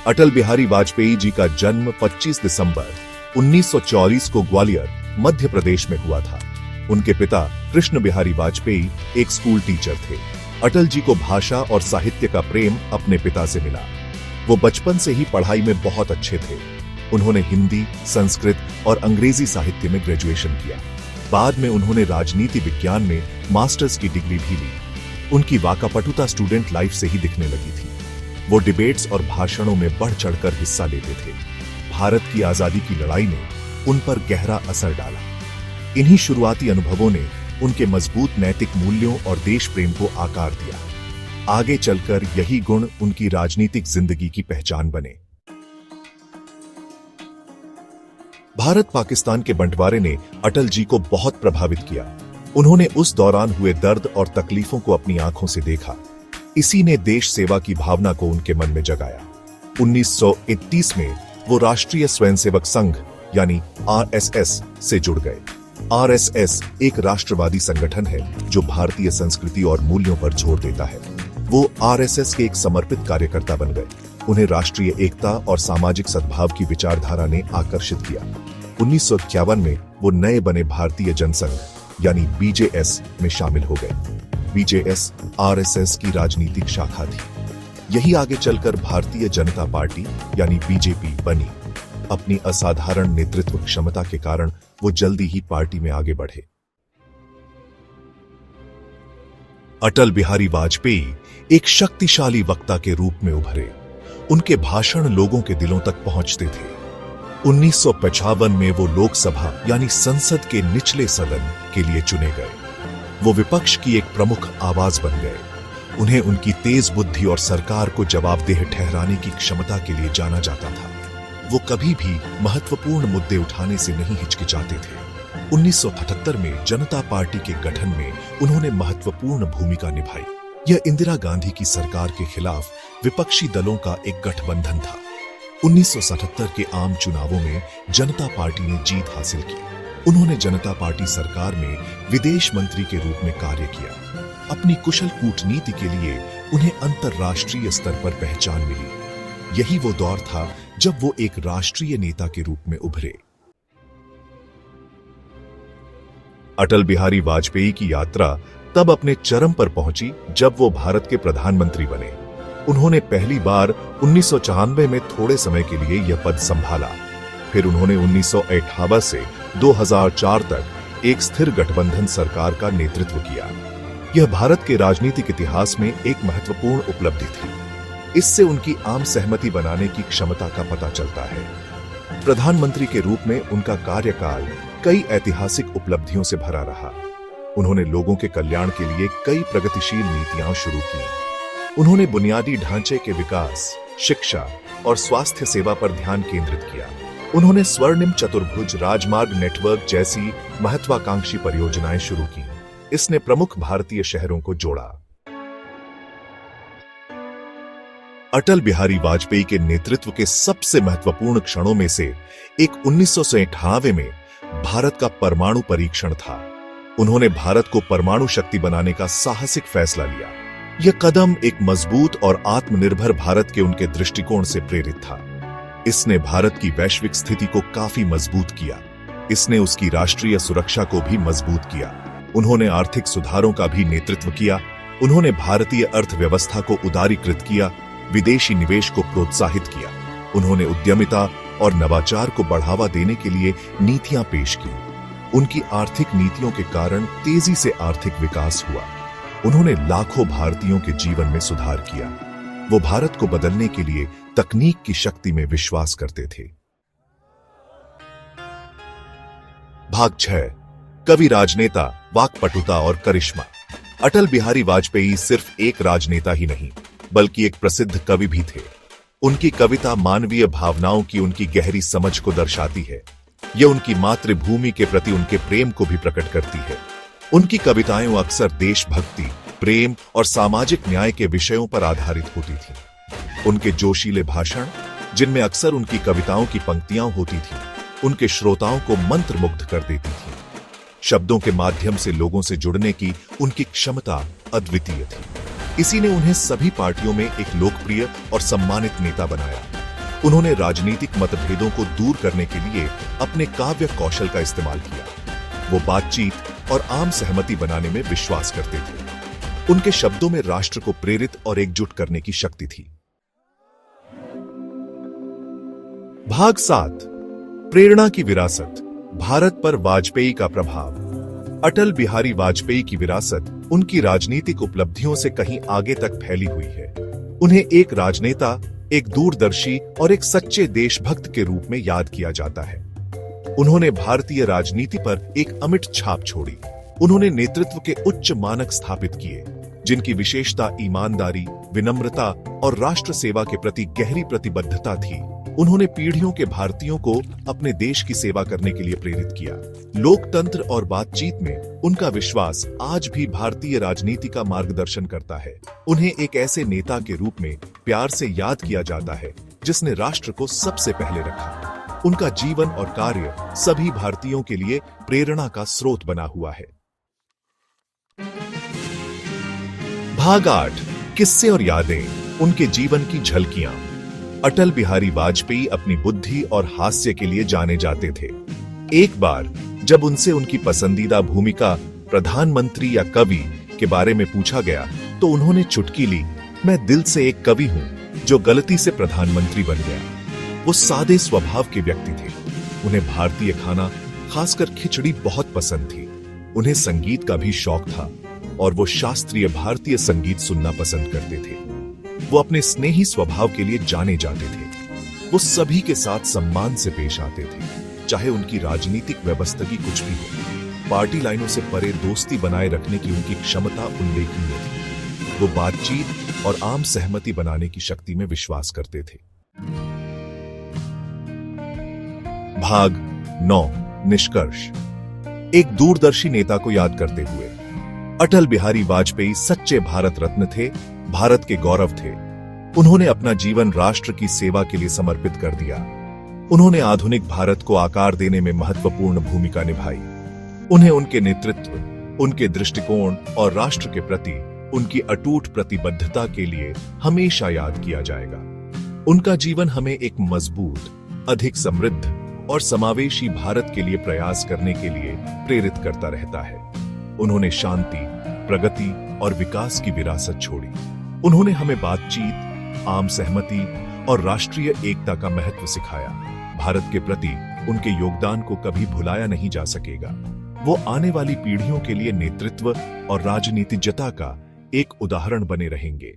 अटल बिहारी वाजपेयी जी का जन्म 25 दिसंबर 1924 को ग्वालियर, मध्य प्रदेश में हुआ था। उनके पिता कृष्ण बिहारी वाजपेयी एक स्कूल टीचर थे। अटल जी को भाषा और साहित्य का प्रेम अपने पिता से मिला। वो बचपन से ही पढ़ाई में बहुत अच्छे थे। उन्होंने हिंदी, संस्कृत और अंग्रेजी साहित्य में ग्रेजुएशन किया। बाद में उन्होंने राजनीति विज्ञान में मास्टर्स की डिग्री भी ली। उनकी वाकापटुता स्टूडेंट लाइफ से ही दिखने लगी थी। वो डिबेट्स और भाषणों में बढ़ चढ़कर हिस्सा लेते थे। भारत की आजादी की लड़ाई ने उन पर गहरा असर डाला। इन्हीं शुरुआती अनुभवों ने उनके मजबूत नैतिक मूल्यों और देश प्रेम को आकार दिया। आगे चलकर यही गुण उनकी राजनीतिक जिंदगी की पहचान बने। भारत पाकिस्तान के बंटवारे ने अटल जी को बहुत प्रभावित किया। उन्होंने उस दौरान हुए दर्द और तकलीफों को अपनी आंखों से देखा। इसी ने देश सेवा की भावना को उनके मन में जगाया। 1931 में वो राष्ट्रीय स्वयंसेवक संघ यानी आरएसएस से जुड़ गए। आरएसएस एक राष्ट्रवादी संगठन है जो भारतीय संस्कृति और मूल्यों पर जोर देता है। वो आरएसएस के एक समर्पित कार्यकर्ता बन गए। उन्हें राष्ट्रीय एकता और सामाजिक सद्भाव की विचारधारा ने आकर्षित किया। 1951 में वो नए बने भारतीय जनसंघ यानी बीजेएस में शामिल हो गए। बीजेएस आरएसएस की राजनीतिक शाखा थी। यही आगे चलकर भारतीय जनता पार्टी यानी बीजेपी बनी। अपनी असाधारण नेतृत्व क्षमता के कारण वो जल्दी ही पार्टी में आगे बढ़े। अटल बिहारी वाजपेयी एक शक्तिशाली वक्ता के रूप में उभरे। उनके भाषण लोगों के दिलों तक पहुंचते थे। 1955 में वो लोकसभा यानी संसद के निचले सदन के लिए चुने गए। वो विपक्ष की एक प्रमुख आवाज बन गए। उन्हें उनकी तेज बुद्धि और सरकार को जवाबदेह ठहराने की क्षमता के लिए जाना जाता था। वो कभी भी महत्वपूर्ण मुद्दे उठाने से नहीं हिचकिचाते थे। 1978 में जनता पार्टी के गठन में उन्होंने महत्वपूर्ण भूमिका निभाई। यह इंदिरा गांधी की सरकार के खिलाफ विपक्षी दलों का एक गठबंधन था। 1977 के आम चुनावों में जनता पार्टी ने जीत हासिल की। उन्होंने जनता पार्टी सरकार में विदेश मंत्री के रूप में कार्य किया। अपनी कुशल कूटनीति के लिए उन्हें अंतर्राष्ट्रीय स्तर पर पहचान मिली। यही वो दौर था जब वो एक राष्ट्रीय नेता के रूप में उभरे। अटल बिहारी वाजपेयी की यात्रा तब अपने चरम पर पहुंची जब वो भारत के प्रधानमंत्री बने। उन्होंने पहली बार 1994 में थोड़े समय के लिए यह पद संभाला। फिर उन्होंने 1958 से 2004 तक एक स्थिर गठबंधन सरकार का नेतृत्व किया। यह भारत के राजनीतिक इतिहास में एक महत्वपूर्ण उपलब्धि थी। इससे उनकी आम सहमति बनाने की क्षमता का पता चलता है। प्रधानमंत्री के रूप में उनका कार्यकाल कई ऐतिहासिक उपलब्धियों से भरा रहा। उन्होंने लोगों के कल्याण के लिए कई प्रगतिशील नीतियां शुरू की। उन्होंने बुनियादी ढांचे के विकास, शिक्षा और स्वास्थ्य सेवा पर ध्यान केंद्रित किया। उन्होंने स्वर्णिम चतुर्भुज राजमार्ग नेटवर्क जैसी महत्वाकांक्षी परियोजनाएं शुरू की। इसने प्रमुख भारतीय शहरों को जोड़ा। अटल बिहारी वाजपेयी के नेतृत्व के सबसे महत्वपूर्ण क्षणों में से एक 1998 में भारत का परमाणु परीक्षण था। उन्होंने भारत को परमाणु शक्ति बनाने का साहसिक फैसला लिया। यह कदम एक मजबूत और आत्मनिर्भर भारत के उनके दृष्टिकोण से प्रेरित था। इसने भारत की वैश्विक स्थिति को काफी मजबूत किया। इसने उसकी राष्ट्रीय सुरक्षा को भी मजबूत किया। उन्होंने आर्थिक सुधारों का भी नेतृत्व किया। उन्होंने भारतीय अर्थव्यवस्था को उदारीकृत किया, विदेशी निवेश को प्रोत्साहित किया। उन्होंने उद्यमिता और नवाचार को बढ़ावा देने के लिए नीतियां पेश की। उनकी आर्थिक नीतियों के कारण तेजी से आर्थिक विकास हुआ। उन्होंने लाखों भारतीयों के जीवन में सुधार किया। वो भारत को बदलने के लिए तकनीक की शक्ति में विश्वास करते थे। भाग 6, कवि, राजनेता, वाक्पटुता और करिश्मा। अटल बिहारी वाजपेयी सिर्फ एक राजनेता ही नहीं, बल्कि एक प्रसिद्ध कवि भी थे। उनकी कविता मानवीय भावनाओं की उनकी गहरी समझ को दर्शाती है। यह उनकी मातृभूमि के प्रति उनके प्रेम को भी प्रकट करती है। उनकी कविताएं अक्सर देशभक्ति, प्रेम और सामाजिक न्याय के विषयों पर आधारित होती थीं। उनके जोशीले भाषण, जिनमें अक्सर उनकी कविताओं की पंक्तियां होती थीं, उनके श्रोताओं को मंत्रमुग्ध कर देती थीं। शब्दों के माध्यम से लोगों से जुड़ने की उनकी क्षमता अद्वितीय थी। इसी ने उन्हें सभी पार्टियों में एक लोकप्रिय और सम्मानित नेता बनाया। उन्होंने राजनीतिक मतभेदों को दूर करने के लिए अपने काव्य कौशल का इस्तेमाल किया। वो बातचीत और आम सहमति बनाने में विश्वास करते थे। उनके शब्दों में राष्ट्र को प्रेरित और एकजुट करने की शक्ति थी। भाग 7, प्रेरणा की विरासत, भारत पर वाजपेयी का प्रभाव। अटल बिहारी वाजपेयी की विरासत उनकी राजनीतिक उपलब्धियों से कहीं आगे तक फैली हुई है। उन्हें एक राजनेता, एक दूरदर्शी और एक सच्चे देशभक्त के रूप में याद किया जाता है। उन्होंने भारतीय राजनीति पर एक अमिट छाप छोड़ी। उन्होंने नेतृत्व के उच्च मानक स्थापित किए, जिनकी विशेषता ईमानदारी, विनम्रता और राष्ट्र सेवा के प्रति गहरी प्रतिबद्धता थी। उन्होंने पीढ़ियों के भारतीयों को अपने देश की सेवा करने के लिए प्रेरित किया। लोकतंत्र और बातचीत में उनका विश्वास आज भी भारतीय राजनीति का मार्गदर्शन करता है। उन्हें एक ऐसे नेता के रूप में प्यार से याद किया जाता है जिसने राष्ट्र को सबसे पहले रखा। उनका जीवन और कार्य सभी भारतीयों के लिए प्रेरणा का स्रोत बना हुआ है। भाग 8, किस्से और यादें, उनके जीवन की झलकियां। अटल बिहारी वाजपेयी अपनी बुद्धि और हास्य के लिए जाने जाते थे। एक बार जब उनसे उनकी पसंदीदा भूमिका प्रधानमंत्री या कवि के बारे में पूछा गया तो उन्होंने चुटकी ली, मैं दिल से एक कवि हूं जो गलती से प्रधानमंत्री बन गया। वो सादे स्वभाव के व्यक्ति थे। उन्हें भारतीय खाना, खासकर खिचड़ी बहुत पसंद थी। उन्हें संगीत का भी शौक था और वो शास्त्रीय भारतीय संगीत सुनना पसंद करते थे। वो अपने स्नेही स्वभाव के लिए जाने जाते थे। वो सभी के साथ सम्मान से पेश आते थे, चाहे उनकी राजनीतिक व्यवस्था की कुछ भी हो। पार्टी लाइनों से परे दोस्ती बनाए रखने की उनकी क्षमता उल्लेखनीय थी। वो बातचीत और आम सहमति बनाने की शक्ति में विश्वास करते थे। भाग 9, निष्कर्ष। एक दूरदर्शी नेता को याद करते हुए, अटल बिहारी वाजपेयी सच्चे भारत रत्न थे, भारत के गौरव थे। उन्होंने अपना जीवन राष्ट्र की सेवा के लिए समर्पित कर दिया। उन्होंने आधुनिक भारत को आकार देने में महत्वपूर्ण भूमिका निभाई। उन्हें उनके नेतृत्व, उनके दृष्टिकोण और राष्ट्र के प्रति उनकी अटूट प्रतिबद्धता के लिए हमेशा याद किया जाएगा। उनका जीवन हमें एक मजबूत, अधिक समृद्ध और समावेशी भारत के लिए प्रयास करने के लिए प्रेरित करता रहता है। उन्होंने शांति, प्रगति और विकास की विरासत छोड़ी। उन्होंने हमें बातचीत, आम सहमति और राष्ट्रीय एकता का महत्व सिखाया। भारत के प्रति उनके योगदान को कभी भुलाया नहीं जा सकेगा। वो आने वाली पीढ़ियों के लिए नेतृत्व और राजनीतिज्ञता का एक उदाहरण बने रहेंगे।